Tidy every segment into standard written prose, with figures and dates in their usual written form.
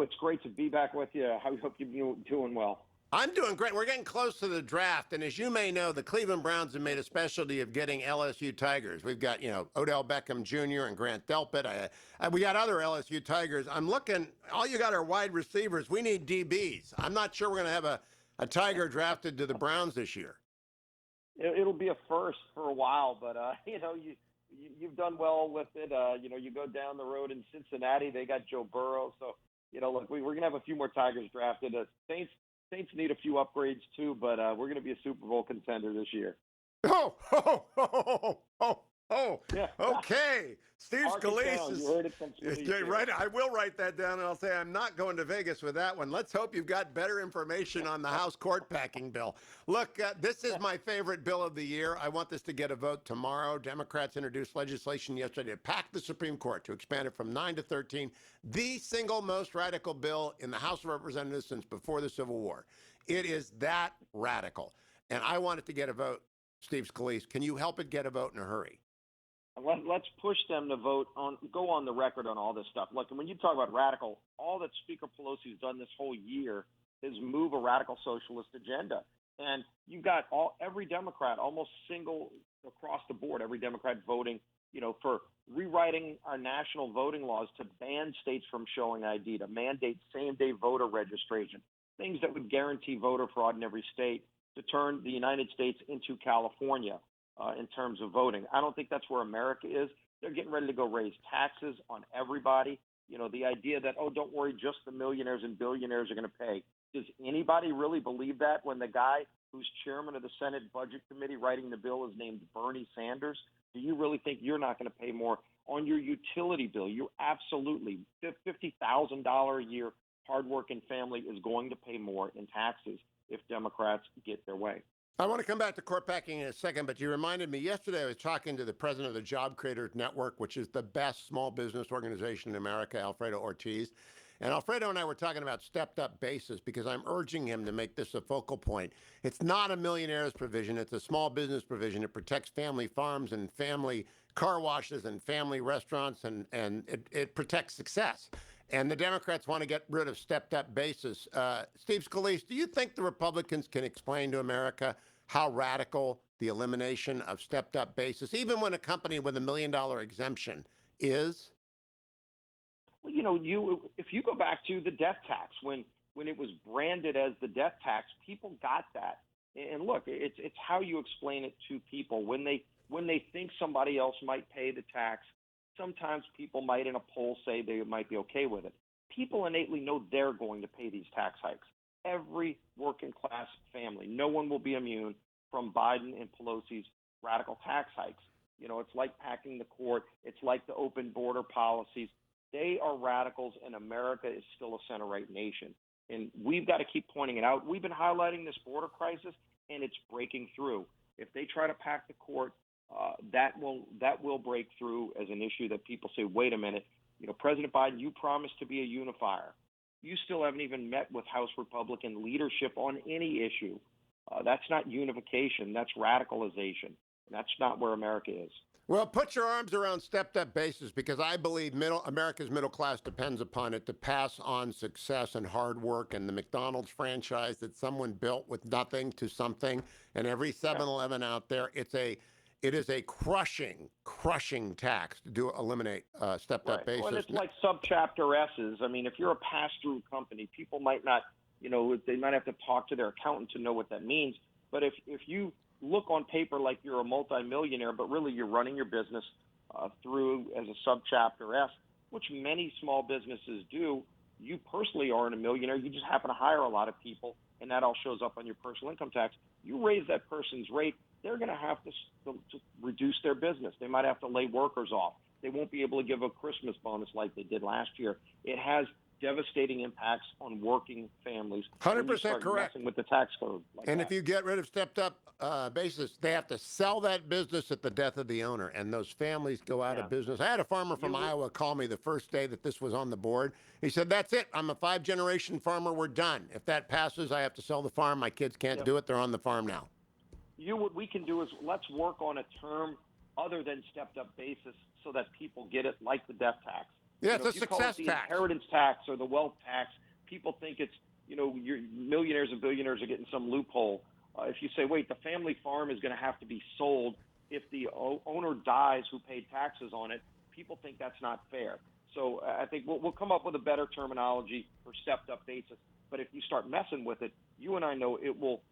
it's great to be back with you. I hope you're doing well. I'm doing great. We're getting close to the draft, and as you may know, the Cleveland Browns have made a specialty of getting LSU Tigers. We've got, Odell Beckham Jr. and Grant Delpit. We got other LSU Tigers. I'm looking. All you got are wide receivers. We need DBs. I'm not sure we're going to have a Tiger drafted to the Browns this year. It'll be a first for a while, but you've done well with it. You go down the road in Cincinnati, they got Joe Burrow, so look, we're gonna have a few more Tigers drafted. Saints need a few upgrades too, but we're going to be a Super Bowl contender this year. Yeah. Okay. Steve Scalise is. You heard it from Scalise. Yeah, right. I will write that down, and I'll say I'm not going to Vegas with that one. Let's hope you've got better information on the House court packing bill. Look, this is my favorite bill of the year. I want this to get a vote tomorrow. Democrats introduced legislation yesterday to pack the Supreme Court to expand it from 9 to 13. The single most radical bill in the House of Representatives since before the Civil War. It is that radical, and I want it to get a vote. Steve Scalise, can you help it get a vote in a hurry? Let's push them to go on the record on all this stuff. Look, when you talk about radical, all that Speaker Pelosi's done this whole year is move a radical socialist agenda. And you've got every Democrat, almost single across the board, every Democrat voting, for rewriting our national voting laws to ban states from showing ID, to mandate same-day voter registration, things that would guarantee voter fraud in every state, to turn the United States into California. In terms of voting. I don't think that's where America is. They're getting ready to go raise taxes on everybody. The idea that, don't worry, just the millionaires and billionaires are going to pay. Does anybody really believe that when the guy who's chairman of the Senate Budget Committee writing the bill is named Bernie Sanders? Do you really think you're not going to pay more on your utility bill? You absolutely, $50,000 a year hardworking family is going to pay more in taxes if Democrats get their way. I want to come back to court packing in a second, but you reminded me yesterday I was talking to the president of the Job Creators Network, which is the best small business organization in America, Alfredo Ortiz. And Alfredo and I were talking about stepped-up basis because I'm urging him to make this a focal point. It's not a millionaire's provision. It's a small business provision. It protects family farms and family car washes and family restaurants, and it protects success. And the Democrats want to get rid of stepped-up basis. Steve Scalise, do you think the Republicans can explain to America how radical the elimination of stepped-up basis, even when a company with $1 million exemption, is? Well, if you go back to the death tax, when it was branded as the death tax, people got that. And look, it's how you explain it to people. When they think somebody else might pay the tax, sometimes people might in a poll say they might be okay with it. People innately know they're going to pay these tax hikes. Every working class family, no one will be immune from Biden and Pelosi's radical tax hikes. It's like packing the court. It's like the open border policies. They are radicals, and America is still a center-right nation. And we've got to keep pointing it out. We've been highlighting this border crisis, and it's breaking through. If they try to pack the court, that will break through as an issue that people say, wait a minute, President Biden, you promised to be a unifier. You still haven't even met with House Republican leadership on any issue. That's not unification. That's radicalization. And that's not where America is. Well, put your arms around stepped-up basis, because I believe America's middle class depends upon it to pass on success and hard work, and the McDonald's franchise that someone built with nothing to something, and every 7-Eleven out there, it is a crushing tax to eliminate stepped-up basis. Well, and it's like subchapter S's. I mean, if you're a pass-through company, people might not, they might have to talk to their accountant to know what that means. But if you look on paper like you're a multimillionaire, but really you're running your business through as a subchapter S, which many small businesses do, you personally aren't a millionaire. You just happen to hire a lot of people, and that all shows up on your personal income tax. You raise that person's rate, they're going to have to reduce their business. They might have to lay workers off. They won't be able to give a Christmas bonus like they did last year. It has devastating impacts on working families. 100% correct. Messing with the tax code. And if you get rid of stepped-up basis, they have to sell that business at the death of the owner, and those families go out of business. I had a farmer from Iowa call me the first day that this was on the board. He said, that's it. I'm a 5-generation farmer. We're done. If that passes, I have to sell the farm. My kids can't do it. They're on the farm now. What we can do is let's work on a term other than stepped-up basis so that people get it, like the death tax. Yeah, it's a If you call it success the tax. inheritance tax or the wealth tax, people think it's, your millionaires and billionaires are getting some loophole. If you say, wait, the family farm is going to have to be sold if the owner dies who paid taxes on it, people think that's not fair. So I think we'll come up with a better terminology for stepped up basis. But if you start messing with it, you and I know it will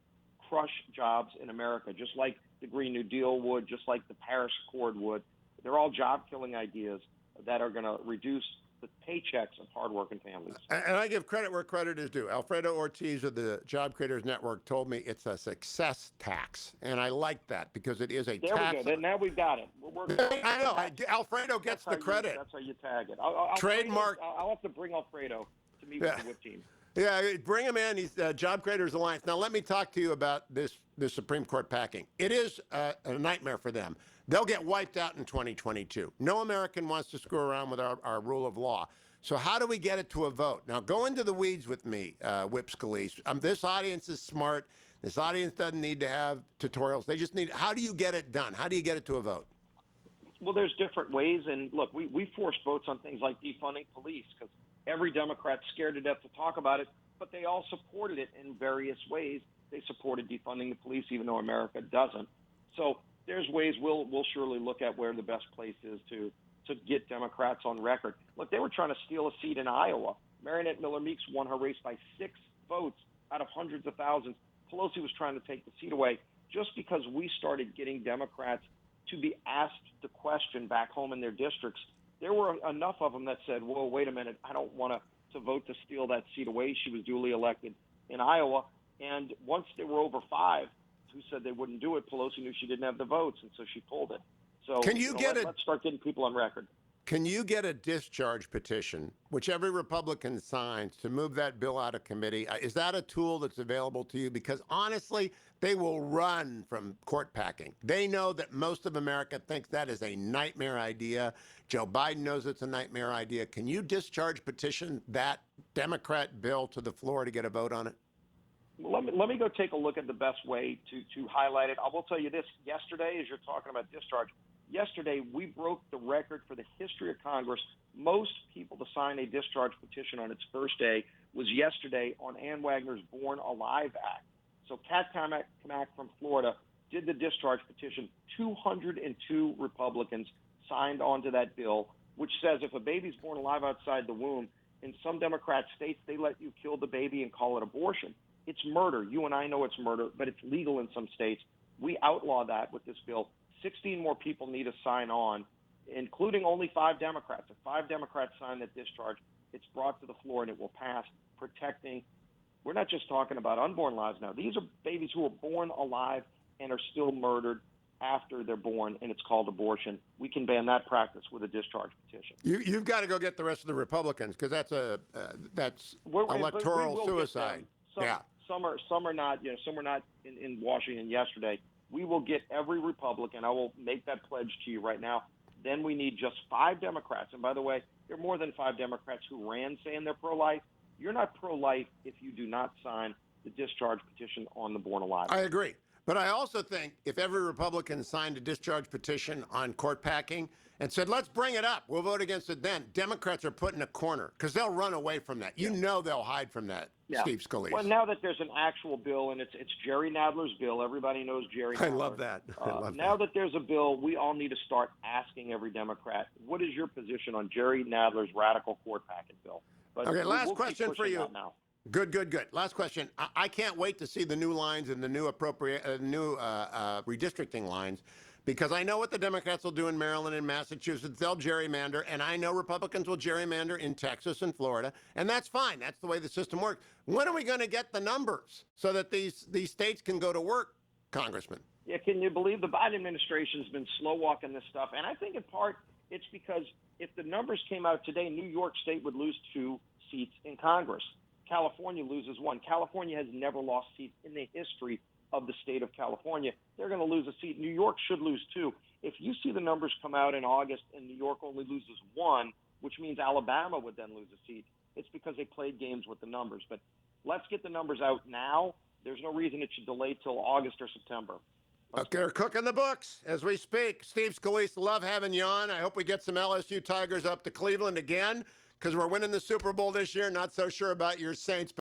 crush jobs in America, just like the Green New Deal would, just like the Paris Accord would. They're all job-killing ideas that are going to reduce the paychecks of hardworking families. And I give credit where credit is due. Alfredo Ortiz of the Job Creators Network told me it's a success tax. And I like that because it is a tax. There we go. Now we've got it. We're working on it. I know. Alfredo gets the credit. That's how you tag it. Trademark. I'll have to bring Alfredo to meet with the whip team. Yeah, bring him in. He's Job Creators Alliance. Now, let me talk to you about this Supreme Court packing. It is a nightmare for them. They'll get wiped out in 2022. No American wants to screw around with our rule of law. So how do we get it to a vote? Now, go into the weeds with me, Whip Scalise. This audience is smart. This audience doesn't need to have tutorials. They just need, how do you get it done? How do you get it to a vote? Well, there's different ways. And look, we forced votes on things like defunding police because every Democrat's scared to death to talk about it, but they all supported it in various ways. They supported defunding the police, even though America doesn't. So there's ways we'll surely look at where the best place is to get Democrats on record. Look, they were trying to steal a seat in Iowa. Marionette Miller Meeks won her race by 6 votes out of hundreds of thousands. Pelosi was trying to take the seat away just because we started getting Democrats to be asked the question back home in their districts. There were enough of them that said, well, wait a minute, I don't want to vote to steal that seat away. She was duly elected in Iowa. And once there were over 5 who said they wouldn't do it, Pelosi knew she didn't have the votes, and so she pulled it. So let's start getting people on record. Can you get a discharge petition, which every Republican signs, to move that bill out of committee? Is that a tool that's available to you? Because honestly, they will run from court packing. They know that most of America thinks that is a nightmare idea. Joe Biden knows it's a nightmare idea. Can you discharge petition that Democrat bill to the floor to get a vote on it? Well, let me go take a look at the best way to highlight it. I will tell you this. Yesterday, as you're talking about discharge, yesterday we broke the record for the history of Congress. Most people to sign a discharge petition on its first day was yesterday on Ann Wagner's Born Alive Act. So Kat Kamak from Florida did the discharge petition. 202 Republicans signed onto that bill, which says if a baby's born alive outside the womb, in some Democrat states, they let you kill the baby and call it abortion. It's murder. You and I know it's murder, but it's legal in some states. We outlaw that with this bill. 16 more people need to sign on, including only 5 Democrats. If 5 Democrats sign that discharge, it's brought to the floor and it will pass, protecting. We're not just talking about unborn lives now. These are babies who are born alive and are still murdered after they're born, and it's called abortion. We can ban that practice with a discharge petition. You've got to go get the rest of the Republicans because that's electoral suicide. Some are not. Some are not in Washington yesterday. We will get every Republican. I will make that pledge to you right now. Then we need just 5 Democrats. And by the way, there are more than 5 Democrats who ran saying they're pro-life. You're not pro-life if you do not sign the discharge petition on the Born Alive. I agree. But I also think if every Republican signed a discharge petition on court packing and said, let's bring it up, we'll vote against it then, Democrats are put in a corner because they'll run away from that. You know they'll hide from that, Steve Scalise. Well, now that there's an actual bill, and it's Jerry Nadler's bill, everybody knows Jerry Nadler. I love that. Now that there's a bill, we all need to start asking every Democrat, what is your position on Jerry Nadler's radical court packing bill? But okay, last question for you. Now. Good. Last question. I can't wait to see the new lines and the new redistricting lines because I know what the Democrats will do in Maryland and Massachusetts. They'll gerrymander, and I know Republicans will gerrymander in Texas and Florida, and that's fine. That's the way the system works. When are we going to get the numbers so that these states can go to work, Congressman? Yeah, can you believe the Biden administration's been slow walking this stuff? And I think in part it's because if the numbers came out today, New York State would lose 2 seats in Congress. California loses 1. California has never lost seats in the history of the state of California. They're going to lose a seat. New York should lose 2. If you see the numbers come out in August and New York only loses 1, which means Alabama would then lose a seat, it's because they played games with the numbers. But let's get the numbers out now. There's no reason it should delay till August or September. Okay, we're cooking the books as we speak. Steve Scalise, love having you on. I hope we get some LSU Tigers up to Cleveland again because we're winning the Super Bowl this year. Not so sure about your Saints.